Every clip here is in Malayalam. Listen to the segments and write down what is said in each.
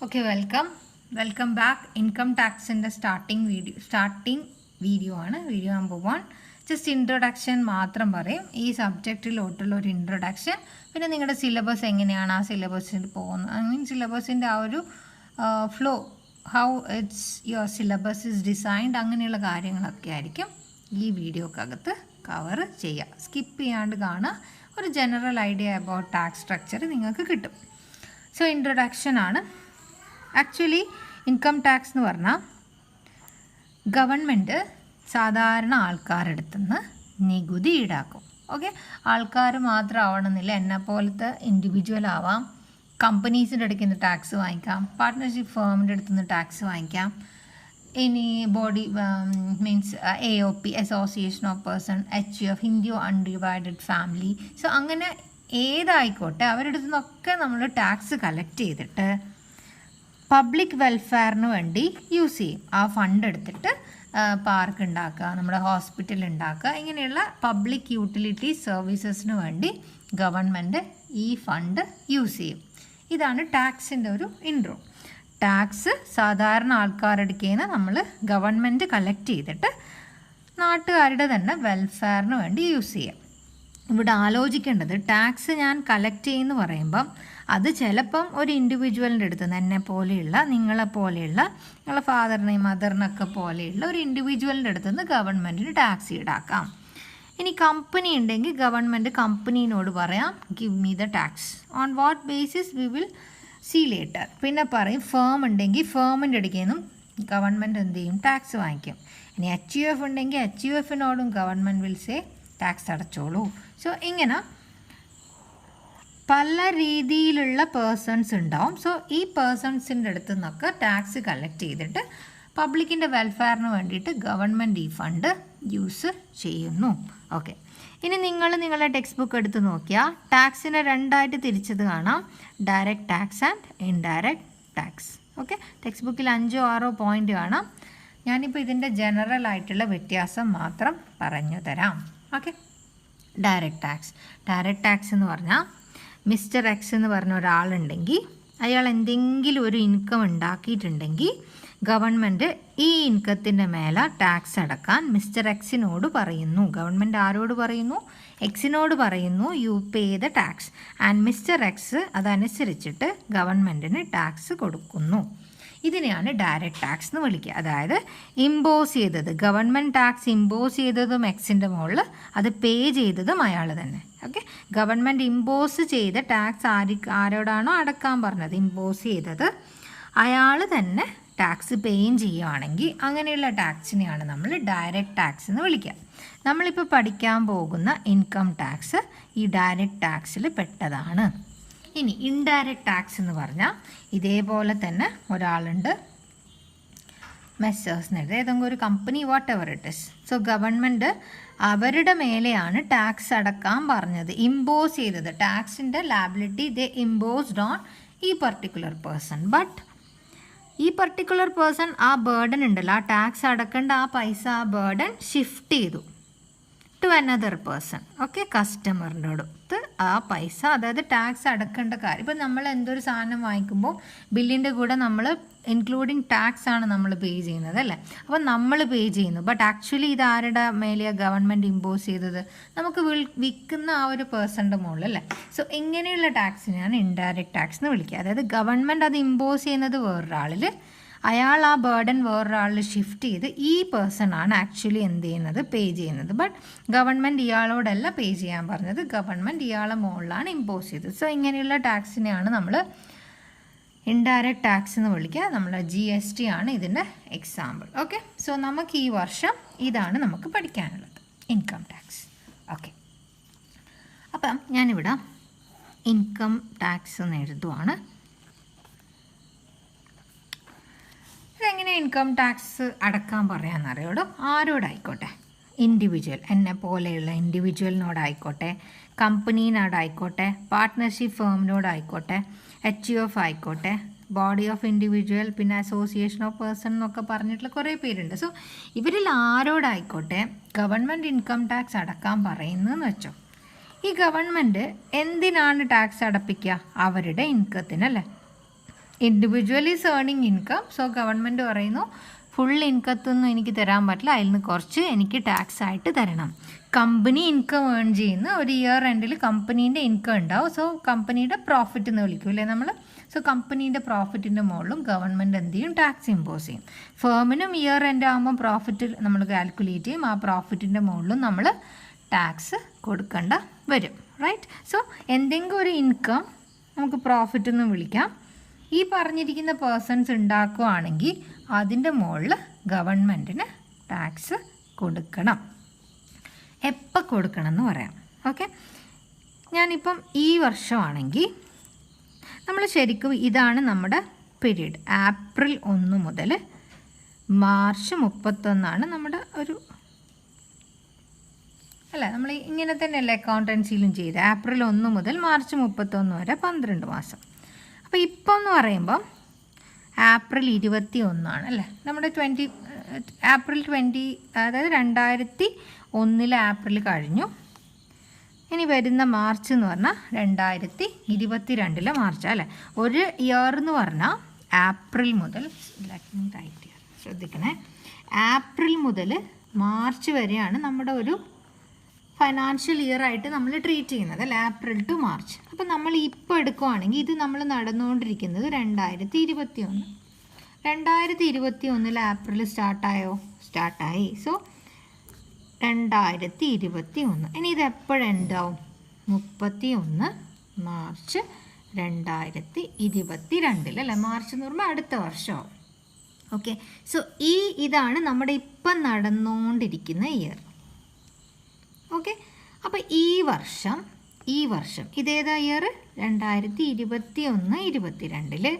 Okay, welcome back. Income tax in the starting video ആണ് വീഡിയോ നമ്പർ 1. ജസ്റ്റ് ഇൻട്രൊഡക്ഷൻ മാത്രം പറയും. ഈ സബ്ജക്റ്റിലോട്ടുള്ള ഒരു ഇൻട്രൊഡക്ഷൻ, പിന്നെ നിങ്ങളുടെ സിലബസ് എങ്ങനെയാണ്, ആ സിലബസിൽ പോകുന്നത്, അങ്ങനെ സിലബസിൻ്റെ ആ ഒരു flow, how it's your syllabus is designed, അങ്ങനെയുള്ള കാര്യങ്ങളൊക്കെ ആയിരിക്കും ഈ വീഡിയോക്കകത്ത് കവർ ചെയ്യുക. സ്കിപ്പ് ചെയ്യാണ്ട് കാണുക. ഒരു general idea about tax structure നിങ്ങൾക്ക് കിട്ടും. സോ ഇൻട്രൊഡക്ഷൻ ആണ്. ആക്ച്വലി ഇൻകം ടാക്സ് എന്ന് പറഞ്ഞാൽ ഗവൺമെൻറ് സാധാരണ ആൾക്കാരുടെ അടുത്തുനിന്ന് നികുതി ഈടാക്കും. ഓക്കെ, ആൾക്കാർ മാത്രം ആവണമെന്നില്ല, എന്നെ പോലത്തെ ഇൻഡിവിജ്വൽ ആവാം, കമ്പനീസിൻ്റെ അടുത്ത് നിന്ന് ടാക്സ് വാങ്ങിക്കാം, പാർട്ട്ണർഷിപ്പ് ഫേമിൻ്റെ അടുത്ത് നിന്ന് ടാക്സ് വാങ്ങിക്കാം, ഇനി body means AOP association of person, HUF Hindu undivided family. So അങ്ങനെ ഏതായിക്കോട്ടെ അവരുടെ അടുത്ത് നിന്നൊക്കെ നമ്മൾ ടാക്സ് കളക്ട് ചെയ്തിട്ട് പബ്ലിക് വെൽഫെയറിന് വേണ്ടി യൂസ് ചെയ്യും. ആ ഫണ്ട് എടുത്തിട്ട് പാർക്ക് ഉണ്ടാക്കുക, നമ്മുടെ ഹോസ്പിറ്റൽ ഉണ്ടാക്കുക, ഇങ്ങനെയുള്ള പബ്ലിക് യൂട്ടിലിറ്റി സർവീസസിന് വേണ്ടി ഗവൺമെൻറ് ഈ ഫണ്ട് യൂസ് ചെയ്യും. ഇതാണ് ടാക്സിൻ്റെ ഒരു ഇൻട്രോ. ടാക്സ് സാധാരണ ആൾക്കാരുടെ കയ്യിൽ നമ്മൾ ഗവൺമെൻറ് കളക്ട് ചെയ്തിട്ട് നാട്ടുകാരുടെ തന്നെ വെൽഫെയറിന് വേണ്ടി യൂസ് ചെയ്യാം. ഇവിടെ ആലോചിക്കേണ്ടത്, ടാക്സ് ഞാൻ കളക്ട് ചെയ്യുമെന്ന് പറയുമ്പം അത് ചിലപ്പം ഒരു ഇൻഡിവിജ്വലിൻ്റെ അടുത്ത് നിന്ന്, എന്നെ പോലെയുള്ള, നിങ്ങളെപ്പോലെയുള്ള, നിങ്ങളെ ഫാദറിനെയും മദറിനൊക്കെ പോലെയുള്ള ഒരു ഇൻഡിവിജ്വലിൻ്റെ അടുത്ത് നിന്ന് ഗവൺമെൻറ്റിന് ടാക്സ് ഈടാക്കാം. ഇനി കമ്പനി ഉണ്ടെങ്കിൽ ഗവൺമെൻറ് കമ്പനീനോട് പറയാം, give me the tax, on what basis we will see later. പിന്നെ പറയും ഫേം ഉണ്ടെങ്കിൽ ഫേമിൻ്റെ അടുക്കൽ നിന്നും ഗവൺമെൻറ് എന്ത് ചെയ്യും, ടാക്സ് വാങ്ങിക്കും. ഇനി HUF ഉണ്ടെങ്കിൽ HUFനോടും ഗവൺമെൻറ് വിൽ സേ ടാക്സ് അടച്ചോളൂ. സോ ഇങ്ങനെ പല രീതിയിലുള്ള പേഴ്സൺസ് ഉണ്ടാവും. സോ ഈ പേഴ്സൺസിൻ്റെ അടുത്ത് നിന്നൊക്കെ ടാക്സ് കളക്ട് ചെയ്തിട്ട് പബ്ലിക്കിൻ്റെ വെൽഫെയറിന് വേണ്ടിയിട്ട് ഗവൺമെൻറ് ഈ ഫണ്ട് യൂസ് ചെയ്യുന്നു. ഓക്കെ, ഇനി നിങ്ങൾ നിങ്ങളുടെ ടെക്സ്റ്റ് ബുക്ക് എടുത്ത് നോക്കിയാൽ ടാക്സിനെ രണ്ടായിട്ട് തിരിച്ചത് കാണാം, direct tax and indirect tax. Okay, text ബുക്കിൽ 5-6 പോയിൻ്റ് കാണാം. ഞാനിപ്പോൾ ഇതിൻ്റെ ജനറൽ ആയിട്ടുള്ള വ്യത്യാസം മാത്രം പറഞ്ഞു തരാം. ഓക്കെ, ഡയറക്റ്റ് ടാക്സ് എന്ന് പറഞ്ഞാൽ മിസ്റ്റർ X എന്ന് പറഞ്ഞ ഒരാളുണ്ടെങ്കിൽ അയാൾ എന്തെങ്കിലും ഒരു ഇൻകം ഉണ്ടാക്കിയിട്ടുണ്ടെങ്കിൽ ഗവൺമെൻറ് ഈ ഇൻകത്തിൻ്റെ മേലെ ടാക്സ് അടക്കാൻ മിസ്റ്റർ Xനോട് പറയുന്നു. ഗവൺമെൻറ് ആരോട് പറയുന്നു? Xനോട് പറയുന്നു, U pay the tax. And mister X അതനുസരിച്ചിട്ട് ഗവൺമെൻറ്റിന് ടാക്സ് കൊടുക്കുന്നു. ഇതിനെയാണ് ഡയറക്റ്റ് ടാക്സ് എന്ന് വിളിക്കുക. അതായത് ഇമ്പോസ് ചെയ്തത്, ഗവൺമെൻറ് ടാക്സ് ഇമ്പോസ് ചെയ്തതും Xൻ്റെ മുകളിൽ, അത് പേ ചെയ്തതും അയാൾ തന്നെ. ഓക്കെ, ഗവൺമെൻറ് ഇമ്പോസ് ചെയ്ത ടാക്സ് ആരോടാണോ അടക്കാൻ പറഞ്ഞത്, ഇമ്പോസ് ചെയ്തത്, അയാൾ തന്നെ ടാക്സ് പേയും ചെയ്യുകയാണെങ്കിൽ അങ്ങനെയുള്ള ടാക്സിനെയാണ് നമ്മൾ ഡയറക്റ്റ് ടാക്സ് എന്ന് വിളിക്കുക. നമ്മളിപ്പോൾ പഠിക്കാൻ പോകുന്ന ഇൻകം ടാക്സ് ഈ ഡയറക്റ്റ് ടാക്സിൽ പെട്ടതാണ്. ഇനി ഇൻഡയറക്റ്റ് ടാക്സ് എന്ന് പറഞ്ഞാൽ ഇതേപോലെ തന്നെ ഒരാളുണ്ട്, മെസ്സേഴ്സിനെതിരെ ഏതെങ്കിലും ഒരു company, what ever it is. So government അവരുടെ മേലെയാണ് ടാക്സ് അടക്കാൻ പറഞ്ഞത്, ഇമ്പോസ് ചെയ്തത്. ടാക്സിൻ്റെ ലാബിലിറ്റി ദേ ഇമ്പോസ്ഡ് ഓൺ ഈ പർട്ടിക്കുലർ പേഴ്സൺ. ബട്ട് ഈ പർട്ടിക്കുലർ പേഴ്സൺ ആ ബേർഡൻ ഉണ്ടല്ലോ, ആ ടാക്സ് അടക്കേണ്ട ആ പൈസ, ആ ബേർഡൻ ഷിഫ്റ്റ് ചെയ്തു ടു അനദർ പേഴ്സൺ. ഓക്കെ, കസ്റ്റമറിൻ്റെ അടുത്ത് ആ പൈസ, അതായത് ടാക്സ് അടക്കേണ്ട കാര്യം. ഇപ്പം നമ്മൾ എന്തൊരു സാധനം വാങ്ങിക്കുമ്പോൾ ബില്ലിൻ്റെ കൂടെ നമ്മൾ ഇൻക്ലൂഡിങ് ടാക്സ് ആണ് നമ്മൾ പേ ചെയ്യുന്നത്, അല്ലേ? അപ്പം നമ്മൾ പേ ചെയ്യുന്നു. ബട്ട് ആക്ച്വലി ഇത് ആരുടെ മേലെയാണ് ഗവൺമെൻറ് ഇമ്പോസ് ചെയ്തത്? നമുക്ക് വിൽക്കുന്ന ആ ഒരു പേഴ്സണിൻ്റെ മുകളിൽ, അല്ലേ? സോ ഇങ്ങനെയുള്ള ടാക്സിനെയാണ് ഇൻഡയറക്റ്റ് ടാക്സ് എന്ന് വിളിക്കുക. അതായത് ഗവൺമെൻറ് അത് ഇമ്പോസ് ചെയ്യുന്നത് വേറൊരാളിൽ, അയാൾ ആ ബേർഡൻ വേറൊരാളിൽ ഷിഫ്റ്റ് ചെയ്ത് ഈ പേഴ്സൺ ആണ് ആക്ച്വലി എന്ത് ചെയ്യുന്നത്, പേ ചെയ്യുന്നത്. ബട്ട് ഗവൺമെൻറ് ഇയാളോടല്ല പേ ചെയ്യാൻ പറഞ്ഞത്, ഗവൺമെൻറ് ഇയാളെ മുകളിലാണ് ഇമ്പോസ് ചെയ്തത്. സോ ഇങ്ങനെയുള്ള ടാക്സിനെയാണ് നമ്മൾ ഇൻഡയറക്റ്റ് ടാക്സ് എന്ന് വിളിക്കുക. നമ്മളെ GST ആണ് ഇതിൻ്റെ എക്സാമ്പിൾ. ഓക്കെ, സോ നമുക്ക് ഈ വർഷം ഇതാണ് നമുക്ക് പഠിക്കാനുള്ളത്, ഇൻകം ടാക്സ്. ഓക്കെ, അപ്പം ഞാനിവിടെ ഇൻകം ടാക്സ് എന്ന് എഴുതുവാണ്. ഇതെങ്ങനെ ഇൻകം ടാക്സ് അടക്കാൻ പറയാമെന്നറിയോടോ, ആരോടായിക്കോട്ടെ, ഇൻഡിവിജ്വൽ, എന്നെ പോലെയുള്ള ഇൻഡിവിജ്വലിനോടായിക്കോട്ടെ, കമ്പനീനോടായിക്കോട്ടെ, പാർട്ട്ണർഷിപ്പ് ഫേമിനോടായിക്കോട്ടെ, HUF ആയിക്കോട്ടെ, ബോഡി ഓഫ് ഇൻഡിവിജ്വൽ, പിന്നെ അസോസിയേഷൻ ഓഫ് പേഴ്സൺ എന്നൊക്കെ പറഞ്ഞിട്ടുള്ള കുറേ പേരുണ്ട്. സോ ഇവരിൽ ആരോടായിക്കോട്ടെ ഗവൺമെൻറ് ഇൻകം ടാക്സ് അടക്കാൻ പറയുന്നതെന്ന് വെച്ചോ, ഈ ഗവൺമെൻറ് എന്തിനാണ് ടാക്സ് അടപ്പിക്കുക? അവരുടെ ഇൻകത്തിനല്ലേ. Individual is earning income. So government പറയുന്നു ഫുൾ ഇൻകത്തൊന്നും എനിക്ക് തരാൻ പറ്റില്ല, അതിൽ നിന്ന് കുറച്ച് എനിക്ക് ടാക്സ് ആയിട്ട് തരണം. കമ്പനി ഇൻകം ഏൺ ചെയ്യുന്ന ഒരു ഇയർ എൻഡിൽ കമ്പനീൻ്റെ ഇൻകം ഉണ്ടാവും. സോ കമ്പനിയുടെ പ്രോഫിറ്റ് എന്ന് വിളിക്കും അല്ലേ നമ്മൾ. സോ കമ്പനീൻ്റെ പ്രോഫിറ്റിൻ്റെ മുകളിലും ഗവൺമെൻറ് എന്ത് ചെയ്യും, ടാക്സ് ഇമ്പോസ് ചെയ്യും. ഫേമിനും ഇയർ എൻഡ് ആകുമ്പോൾ പ്രോഫിറ്റ് നമ്മൾ കാൽക്കുലേറ്റ് ചെയ്യും, ആ പ്രോഫിറ്റിൻ്റെ മുകളിലും നമ്മൾ ടാക്സ് കൊടുക്കേണ്ട വരും. റൈറ്റ്. സോ എന്തെങ്കിലും ഒരു ഇൻകം നമുക്ക് പ്രോഫിറ്റ് എന്ന് വിളിക്കാം. ഈ പറഞ്ഞിരിക്കുന്ന പേഴ്സൺസ് ഉണ്ടാക്കുകയാണെങ്കിൽ അതിൻ്റെ മുകളിൽ ഗവൺമെൻറ്റിന് ടാക്സ് കൊടുക്കണം. എപ്പോൾ കൊടുക്കണം എന്ന് പറയാം. ഓക്കെ. ഞാനിപ്പം ഈ വർഷമാണെങ്കിൽ നമ്മൾ ശരിക്കും ഇതാണ് നമ്മുടെ പീരീഡ്. ഏപ്രിൽ 1 മുതൽ മാർച്ച് 31 നമ്മുടെ ഒരു അല്ല, നമ്മൾ ഇങ്ങനെ തന്നെയല്ലേ അക്കൗണ്ടൻസിയിലും ചെയ്ത്. ഏപ്രിൽ 1 മുതൽ മാർച്ച് 31 വരെ 12 മാസം. അപ്പോൾ ഇപ്പം എന്ന് പറയുമ്പം ഏപ്രിൽ 21 അല്ലേ നമ്മുടെ ഏപ്രിൽ 20, അതായത് 2001 ഏപ്രിൽ കഴിഞ്ഞു. ഇനി വരുന്ന മാർച്ച് എന്ന് പറഞ്ഞാൽ 2022 മാർച്ച് അല്ലേ. ഒരു ഇയർ എന്ന് പറഞ്ഞാൽ ഏപ്രിൽ മുതൽ, ശ്രദ്ധിക്കണേ, ഏപ്രിൽ മുതൽ മാർച്ച് വരെയാണ് നമ്മുടെ ഒരു ഫൈനാൻഷ്യൽ ഇയർ ആയിട്ട് നമ്മൾ ട്രീറ്റ് ചെയ്യുന്നത് അല്ലേ, ഏപ്രിൽ ടു മാർച്ച്. അപ്പം നമ്മൾ ഇപ്പോൾ എടുക്കുവാണെങ്കിൽ ഇത് നമ്മൾ നടന്നുകൊണ്ടിരിക്കുന്നത് 2021. 2021 ഏപ്രിൽ സ്റ്റാർട്ടായി. സോ 2021. ഇനി ഇത് എപ്പോഴെന്താവും, 31 മാർച്ച് 2022 അല്ലേ. മാർച്ച് എന്ന് പറയുമ്പോൾ അടുത്ത വർഷമാവും. ഓക്കെ. സോ ഇതാണ് നമ്മുടെ ഇപ്പം നടന്നുകൊണ്ടിരിക്കുന്ന ഇയർ. ഓക്കെ. അപ്പോൾ ഈ വർഷം ഇതേതാ ഇയർ, 2021-22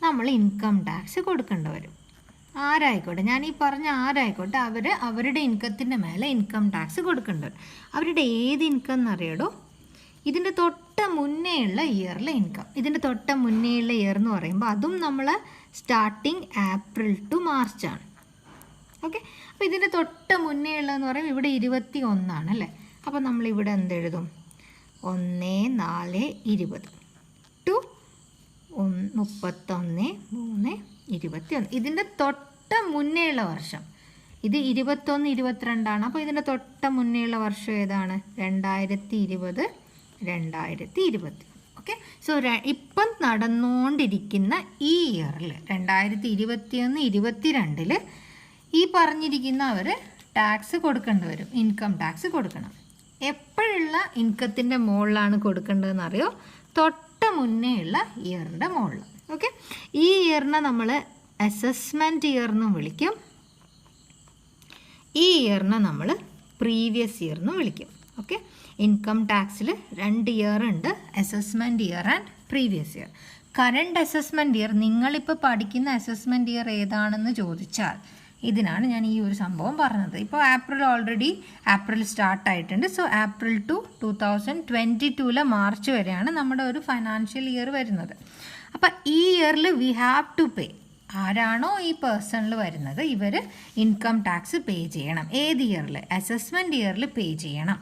നമ്മൾ ഇൻകം ടാക്സ് കൊടുക്കേണ്ടി വരും. ആരായിക്കോട്ടെ, ഞാൻ ഈ പറഞ്ഞ ആരായിക്കോട്ടെ, അവരുടെ ഇൻകത്തിൻ്റെ മേലെ ഇൻകം ടാക്സ് കൊടുക്കേണ്ടി വരും. അവരുടെ ഏത് ഇൻകം എന്നറിയടോ, ഇതിൻ്റെ തൊട്ട് മുന്നേ ഉള്ള ഇയറിലെ ഇൻകം. ഇതിൻ്റെ തൊട്ട് മുന്നേ ഉള്ള ഇയർ എന്ന് പറയുമ്പോൾ അതും നമ്മൾ സ്റ്റാർട്ടിങ് ഏപ്രിൽ ടു മാർച്ചാണ്. ഓക്കെ. അപ്പോൾ ഇതിൻ്റെ തൊട്ട് മുന്നേ ഉള്ളതെന്ന് പറയുമ്പോൾ ഇവിടെ 21 അല്ലേ. അപ്പോൾ നമ്മളിവിടെ എന്തെഴുതും, 1/4/20 ടു 31/3/21. ഇതിൻ്റെ തൊട്ട് മുന്നേ ഉള്ള വർഷം ഇത് 21-22. അപ്പോൾ ഇതിൻ്റെ തൊട്ട് മുന്നേ ഉള്ള വർഷം ഏതാണ്, 2020-2021. ഓക്കെ. സോ ഇപ്പം നടന്നുകൊണ്ടിരിക്കുന്ന ഈ ഇയറിൽ 2021-22 ഈ പറഞ്ഞിരിക്കുന്ന അവർ ടാക്സ് കൊടുക്കേണ്ടി വരും, ഇൻകം ടാക്സ് കൊടുക്കണം. എപ്പോഴുള്ള ഇൻകത്തിൻ്റെ മുകളിലാണ് കൊടുക്കേണ്ടതെന്ന് അറിയോ, തൊട്ട് മുന്നേ ഉള്ള ഇയറിൻ്റെ മുകളിൽ. ഓക്കെ. ഈ ഇയറിനെ നമ്മൾ അസസ്മെൻറ്റ് ഇയർ എന്നും വിളിക്കും. ഈ ഇയറിനെ നമ്മൾ പ്രീവിയസ് ഇയർ എന്നും വിളിക്കും. ഓക്കെ. ഇൻകം ടാക്സിൽ 2 ഇയർ ഉണ്ട്, assessment year and previous year. Current assessment year, നിങ്ങളിപ്പോൾ പഠിക്കുന്ന അസസ്മെൻറ്റ് ഇയർ ഏതാണെന്ന് ചോദിച്ചാൽ ഇതിനാണ് ഞാൻ ഈ ഒരു സംഭവം പറഞ്ഞത്. ഇപ്പോൾ ഏപ്രിൽ സ്റ്റാർട്ടായിട്ടുണ്ട്. സോ ഏപ്രിൽ ടു 2022 മാർച്ച് വരെയാണ് നമ്മുടെ ഒരു ഫൈനാൻഷ്യൽ ഇയർ വരുന്നത്. അപ്പം ഈ ഇയറിൽ വി ഹാവ് ടു പേ. ആരാണോ ഈ പേഴ്സണിൽ വരുന്നത് ഇവർ ഇൻകം ടാക്സ് പേ ചെയ്യണം. ഏത് ഇയറിൽ, അസസ്മെൻറ്റ് ഇയറിൽ പേ ചെയ്യണം.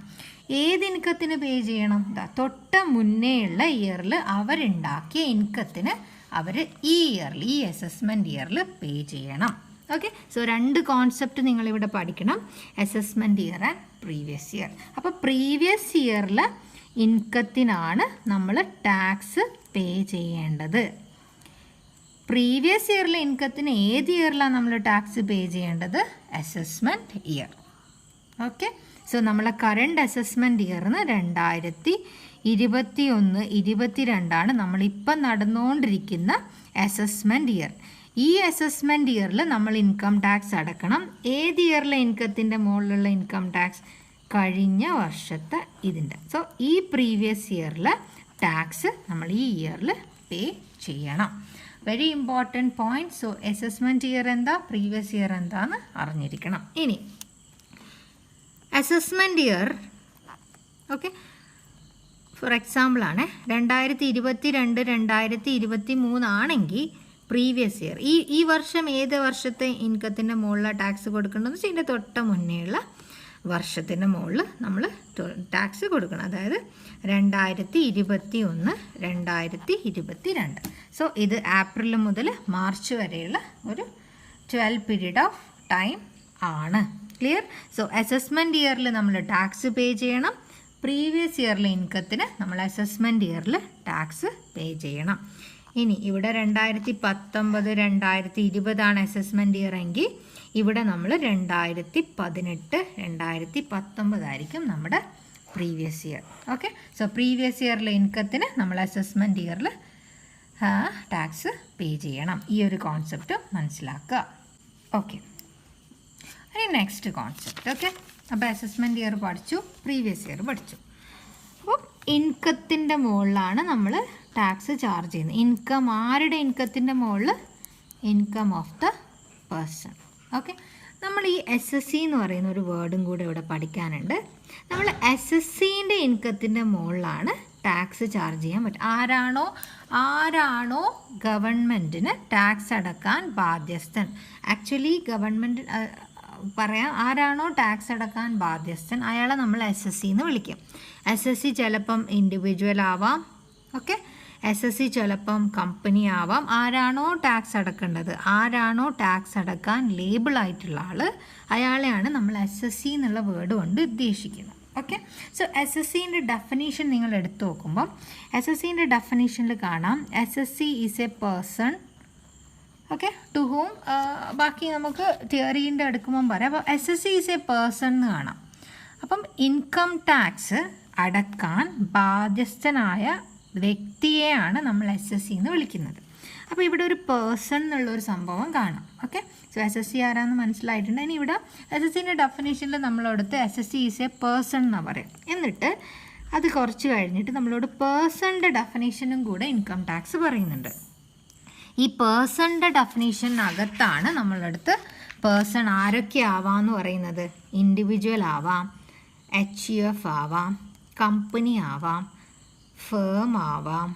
ഏത് ഇൻകത്തിന് പേ ചെയ്യണം, തൊട്ട് മുന്നേ ഉള്ള ഇയറിൽ അവരുണ്ടാക്കിയ ഇൻകത്തിന് അവർ ഈ ഇയറിൽ, ഈ അസസ്മെൻറ്റ് ഇയറിൽ പേ ചെയ്യണം. ഓക്കെ. സോ 2 കോൺസെപ്റ്റ് നിങ്ങളിവിടെ പഠിക്കണം, assessment year and previous year. അപ്പോൾ പ്രീവിയസ് ഇയറിൽ ഇൻകത്തിനാണ് നമ്മൾ ടാക്സ് പേ ചെയ്യേണ്ടത്. പ്രീവിയസ് ഇയറിലെ ഇൻകത്തിന് ഏത് ഇയറിലാണ് നമ്മൾ ടാക്സ് പേ ചെയ്യേണ്ടത്, അസസ്മെൻറ്റ് ഇയർ. ഓക്കെ. സോ നമ്മളെ കറണ്ട് അസസ്മെൻറ്റ് ഇയറിന് 2021-22 നമ്മളിപ്പം നടന്നുകൊണ്ടിരിക്കുന്ന അസസ്മെൻറ്റ് ഇയർ. ഈ അസസ്മെൻറ്റ് ഇയറിൽ നമ്മൾ ഇൻകം ടാക്സ് അടക്കണം. ഏത് ഇയറിലെ ഇൻകത്തിൻ്റെ മുകളിലുള്ള ഇൻകം ടാക്സ്, കഴിഞ്ഞ വർഷത്തെ ഇതിൻ്റെ. സോ ഈ പ്രീവിയസ് ഇയറിലെ ടാക്സ് നമ്മൾ ഈ ഇയറിൽ പേ ചെയ്യണം. Very important point. So assessment year എന്താ, പ്രീവിയസ് ഇയർ എന്താന്ന് അറിഞ്ഞിരിക്കണം. ഇനി അസസ്മെൻറ്റ് ഇയർ, ഓക്കെ, ഫോർ എക്സാമ്പിളാണ് 2022-2023 ആണെങ്കിൽ പ്രീവിയസ് ഇയർ, ഈ വർഷം ഏത് വർഷത്തെ ഇൻകത്തിൻ്റെ മുകളിലാണ് ടാക്സ് കൊടുക്കേണ്ടതെന്ന് വെച്ചാൽ ഇതിൻ്റെ തൊട്ട് മുന്നേയുള്ള വർഷത്തിൻ്റെ മുകളിൽ നമ്മൾ ടാക്സ് കൊടുക്കണം. അതായത് 2021, 2022. സോ ഇത് ഏപ്രിൽ മുതൽ മാർച്ച് വരെയുള്ള ഒരു 12 പീരീഡ് ഓഫ് ടൈം ആണ്. ക്ലിയർ? സോ അസസ്മെൻറ്റ് ഇയറിൽ നമ്മൾ ടാക്സ് പേ ചെയ്യണം. പ്രീവിയസ് ഇയറിലെ ഇൻകത്തിന് നമ്മൾ അസസ്മെൻറ്റ് ഇയറിൽ ടാക്സ് പേ ചെയ്യണം. ഇനി ഇവിടെ 2019, 2020 അസസ്മെൻറ്റ് ഇയർ എങ്കിൽ ഇവിടെ നമ്മൾ 2018, 2019 ആയിരിക്കും നമ്മുടെ previous year. Okay, so previous ഇയറിലെ ഇൻകത്തിന് നമ്മൾ അസസ്മെൻറ്റ് ഇയറിൽ ടാക്സ് പേ ചെയ്യണം. ഈ ഒരു കോൺസെപ്റ്റ് മനസ്സിലാക്കുക. ഓക്കെ, ഇനി നെക്സ്റ്റ് കോൺസെപ്റ്റ്. ഓക്കെ, അപ്പോൾ അസസ്മെൻറ്റ് ഇയർ പഠിച്ചു, പ്രീവിയസ് ഇയർ പഠിച്ചു. അപ്പോൾ ഇൻകത്തിൻ്റെ മുകളിലാണ് നമ്മൾ ടാക്സ് ചാർജ് ചെയ്യുന്നത്. ഇൻകം ആരുടെ ഇൻകത്തിൻ്റെ മുകളിൽ? Income of the person. Okay, നമ്മൾ ഈ SSC എന്ന് പറയുന്ന ഒരു വേർഡും കൂടെ ഇവിടെ പഠിക്കാനുണ്ട്. നമ്മൾ SSCൻ്റെ ഇൻകത്തിൻ്റെ മുകളിലാണ് ടാക്സ് ചാർജ് ചെയ്യാൻ പറ്റും. ആരാണോ ഗവൺമെൻറ്റിന് ടാക്സ് അടക്കാൻ ബാധ്യസ്ഥൻ. ആക്ച്വലി ഗവൺമെൻറ് പറയാം, ആരാണോ ടാക്സ് അടക്കാൻ ബാധ്യസ്ഥൻ അയാളെ നമ്മൾ SSC എന്ന് വിളിക്കും. SSC ചിലപ്പം ഇൻഡിവിജ്വൽ ആവാം. ഓക്കെ, SSC ചിലപ്പം കമ്പനി ആവാം. ആരാണോ ടാക്സ് അടക്കേണ്ടത്, ആരാണോ ടാക്സ് അടക്കാൻ ലേബിളായിട്ടുള്ള ആൾ, അയാളെയാണ് നമ്മൾ SSC എന്നുള്ള വേർഡ് കൊണ്ട് ഉദ്ദേശിക്കുന്നത്. ഓക്കെ, സോ SSCൻ്റെ ഡെഫിനേഷൻ നിങ്ങൾ എടുത്തു നോക്കുമ്പം SSCൻ്റെ ഡെഫിനേഷനിൽ കാണാം SSC is a person. Okay, to whom ബാക്കി നമുക്ക് തിയറീൻ്റെ എടുക്കുമ്പം പറയാം. അപ്പോൾ SSC ഈസ് എ പേഴ്സൺ എന്ന് കാണാം. അപ്പം ഇൻകം ടാക്സ് അടക്കാൻ ബാധ്യസ്ഥനായ വ്യക്തിയെയാണ് നമ്മൾ SSC എന്ന് വിളിക്കുന്നത്. അപ്പോൾ ഇവിടെ ഒരു പേഴ്സൺ എന്നുള്ളൊരു സംഭവം കാണാം. ഓക്കെ, സോ SSC ആരാന്ന് മനസ്സിലായിട്ടുണ്ട്. ഇനി ഇവിടെ SSCൻ്റെ ഡെഫിനേഷനിൽ നമ്മളോടത്ത് SSC ഈസ് എ പേഴ്സൺ എന്നാണ് പറയും. എന്നിട്ട് അത് കുറച്ച് കഴിഞ്ഞിട്ട് നമ്മളോട് പേഴ്സണിൻ്റെ ഡെഫിനേഷനും കൂടെ ഇൻകം ടാക്സ് പറയുന്നുണ്ട്. ഈ പേഴ്സണിൻ്റെ ഡെഫിനേഷനകത്താണ് നമ്മളടുത്ത് പേഴ്സൺ ആരൊക്കെ ആവാമെന്ന് പറയുന്നത്. ഇൻഡിവിജ്വൽ ആവാം, HUF ആവാം, കമ്പനി ആവാം, ഫേം ആവാം,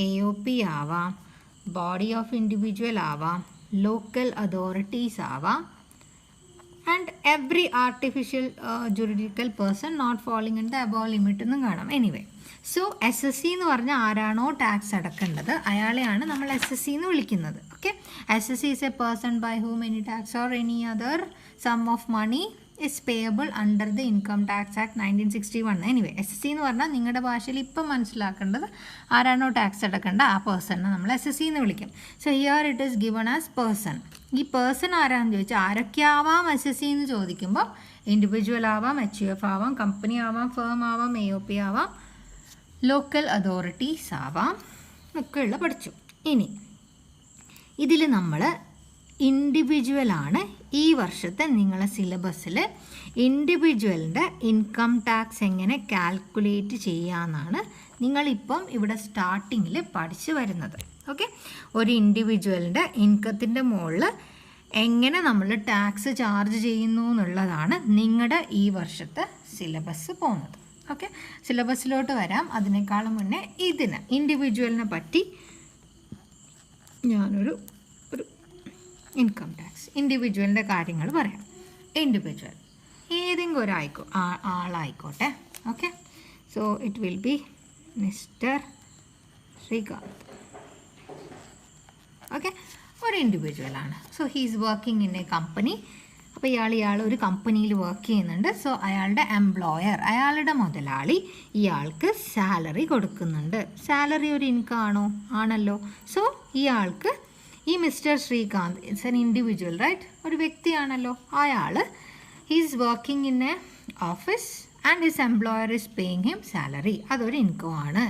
AOP ആവാം, ബോഡി ഓഫ് ഇൻഡിവിജ്വൽ ആവാം, ലോക്കൽ അതോറിറ്റീസ് ആവാം, and every artificial juridical person not following in the above limit എന്നും കാണാം. എനിവേ, സോ SSC എന്ന് പറഞ്ഞാൽ ആരാണോ ടാക്സ് അടക്കേണ്ടത് അയാളെയാണ് നമ്മൾ SSC എന്ന് വിളിക്കുന്നത്. Okay, SSC is a person by whom any tax or any other sum of money is payable under the income tax act 1961. Anyway, SSC എന്ന് പറഞ്ഞാൽ നിങ്ങളുടെ ഭാഷയിൽ ഇപ്പം മനസ്സിലാക്കേണ്ടത് ആരാണോ ടാക്സ് അടക്കേണ്ട ആ പേഴ്സണിനെ നമ്മൾ SSC എന്ന് വിളിക്കും. So here it is given as person. ഈ പേഴ്സൺ ആരാണെന്ന് ചോദിച്ചാൽ ആരൊക്കെ ആവാം SSC എന്ന് ചോദിക്കുമ്പോൾ ഇൻഡിവിജ്വൽ ആവാം, HUF ആവാം, കമ്പനി ആവാം, ഫേം ആവാം, AOP ആവാം, ലോക്കൽ അതോറിറ്റീസ് ആവാം ഒക്കെയുള്ള പഠിച്ചു. ഇനി ഇതിൽ നമ്മൾ ഇൻഡിവിജ്വലാണ് ഈ വർഷത്തെ നിങ്ങളെ സിലബസിൽ ഇൻഡിവിജ്വലിൻ്റെ ഇൻകം ടാക്സ് എങ്ങനെ കാൽക്കുലേറ്റ് ചെയ്യാമെന്നാണ് നിങ്ങളിപ്പം ഇവിടെ സ്റ്റാർട്ടിങ്ങിൽ പഠിച്ചു വരുന്നത്. ഓക്കെ, ഒരു ഇൻഡിവിജ്വലിൻ്റെ ഇൻകത്തിൻ്റെ മുകളിൽ എങ്ങനെ നമ്മൾ ടാക്സ് ചാർജ് ചെയ്യുന്നു എന്നുള്ളതാണ് നിങ്ങളുടെ ഈ വർഷത്തെ സിലബസ് പോകുന്നത്. ഓക്കെ, സിലബസിലോട്ട് വരാം. അതിനേക്കാളും മുന്നേ ഇതിന് ഇൻഡിവിജ്വലിനെ പറ്റി ഞാനൊരു ഇൻകം ടാക്സ് ഇൻഡിവിജ്വലിൻ്റെ കാര്യങ്ങൾ പറയാം. ഇൻഡിവിജ്വൽ ഏതെങ്കിലും ഒരു ആളായിക്കോട്ടെ. Okay, so it will be mister Srikanth. Okay, ഒരു ഇൻഡിവിജ്വലാണ്. So he's working in a company. അപ്പോൾ ഇയാൾ ഒരു കമ്പനിയിൽ വർക്ക് ചെയ്യുന്നുണ്ട്. സോ അയാളുടെ എംപ്ലോയർ, അയാളുടെ മുതലാളി ഇയാൾക്ക് സാലറി കൊടുക്കുന്നുണ്ട്. സാലറി ഒരു ഇൻകം ആണോ? ആണല്ലോ. സോ ഇയാൾക്ക് ഈ mister Srikanth it's an individual, right? ഒരു വ്യക്തിയാണല്ലോ. അയാൾ he's working in a office and his employer is paying him salary. അതൊരു ഇൻകം ആണ്.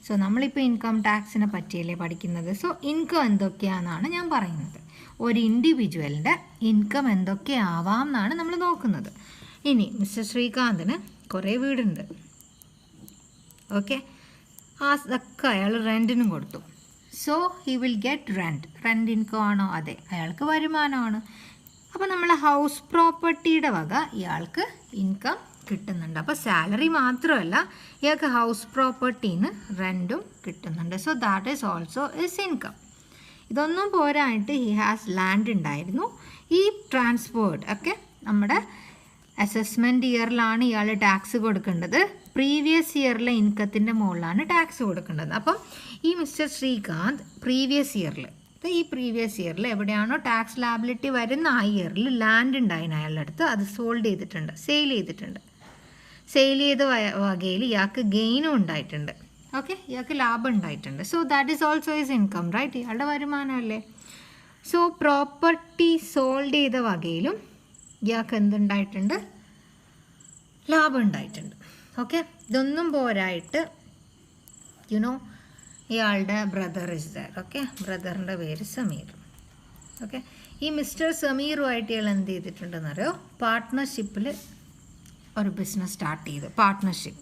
സോ നമ്മളിപ്പോൾ ഇൻകം ടാക്സിനെ പറ്റിയല്ലേ പഠിക്കുന്നത്. സോ ഇൻകം എന്തൊക്കെയാണെന്നാണ് ഞാൻ പറയുന്നത്. ഒരു ഇൻഡിവിജ്വലിൻ്റെ ഇൻകം എന്തൊക്കെയാവാം എന്നാണ് നമ്മൾ നോക്കുന്നത്. ഇനി മിസ്റ്റർ ശ്രീകാന്തിന് കുറേ വീടുണ്ട്. ഓക്കെ, അതൊക്കെ അയാൾ റെൻറ്റിനും കൊടുത്തു. So he will get rent income ആണോ? അതെ, അയാൾക്ക് വരുമാനമാണ്. അപ്പോൾ നമ്മൾ ഹൗസ് പ്രോപ്പർട്ടിയുടെ വക ഇയാൾക്ക് ഇൻകം കിട്ടുന്നുണ്ട്. അപ്പോൾ സാലറി മാത്രമല്ല, ഇയാൾക്ക് ഹൗസ് പ്രോപ്പർട്ടിന്ന് റെൻറ്റും കിട്ടുന്നുണ്ട്. So that is also is income. ഇതൊന്നും പോരായിട്ട് ഹി ഹാസ് ലാൻഡ് ഉണ്ടായിരുന്നു. ഈ ട്രാൻസ്പോർട്ട് ഒക്കെ നമ്മുടെ അസസ്മെൻറ്റ് ഇയറിലാണ് ഇയാൾ ടാക്സ് കൊടുക്കേണ്ടത്, പ്രീവിയസ് ഇയറിലെ ഇൻകത്തിൻ്റെ മുകളിലാണ് ടാക്സ് കൊടുക്കേണ്ടത്. അപ്പം ഈ മിസ്റ്റർ ശ്രീകാന്ത് പ്രീവിയസ് ഇയറിൽ, ഈ പ്രീവിയസ് ഇയറിൽ എവിടെയാണോ ടാക്സ് ലാബിലിറ്റി വരുന്ന ആ ഇയറിൽ ലാൻഡ് ഉണ്ടായിന് അയാളുടെ അടുത്ത്, അത് സോൾഡ് ചെയ്തിട്ടുണ്ട്, സെയിൽ ചെയ്തിട്ടുണ്ട്. സെയിൽ ചെയ്ത വകയിൽ ഇയാൾക്ക് ഗെയിനും ഉണ്ടായിട്ടുണ്ട്. ഓക്കെ, ഇയാൾക്ക് ലാഭം ഉണ്ടായിട്ടുണ്ട്. So that is also is income, right? ഇയാളുടെ വരുമാനമല്ലേ. സോ പ്രോപ്പർട്ടി സോൾഡ് ചെയ്ത വകയിലും ഇയാൾക്ക് എന്തുണ്ടായിട്ടുണ്ട്? ലാഭം ഉണ്ടായിട്ടുണ്ട്. ഓക്കെ, ഇതൊന്നും പോരായിട്ട് യുനോ ഇയാളുടെ ബ്രദർ ഇസ് ദർ. ഓക്കെ, ബ്രദറിൻ്റെ പേര് സമീർ. ഓക്കെ, ഈ മിസ്റ്റർ സമീറുമായിട്ട് ഇയാൾ എന്ത് ചെയ്തിട്ടുണ്ടെന്നറിയോ? പാർട്ട്ണർഷിപ്പിൽ ഒരു ബിസിനസ് സ്റ്റാർട്ട് ചെയ്തു, പാർട്ട്ണർഷിപ്പ്.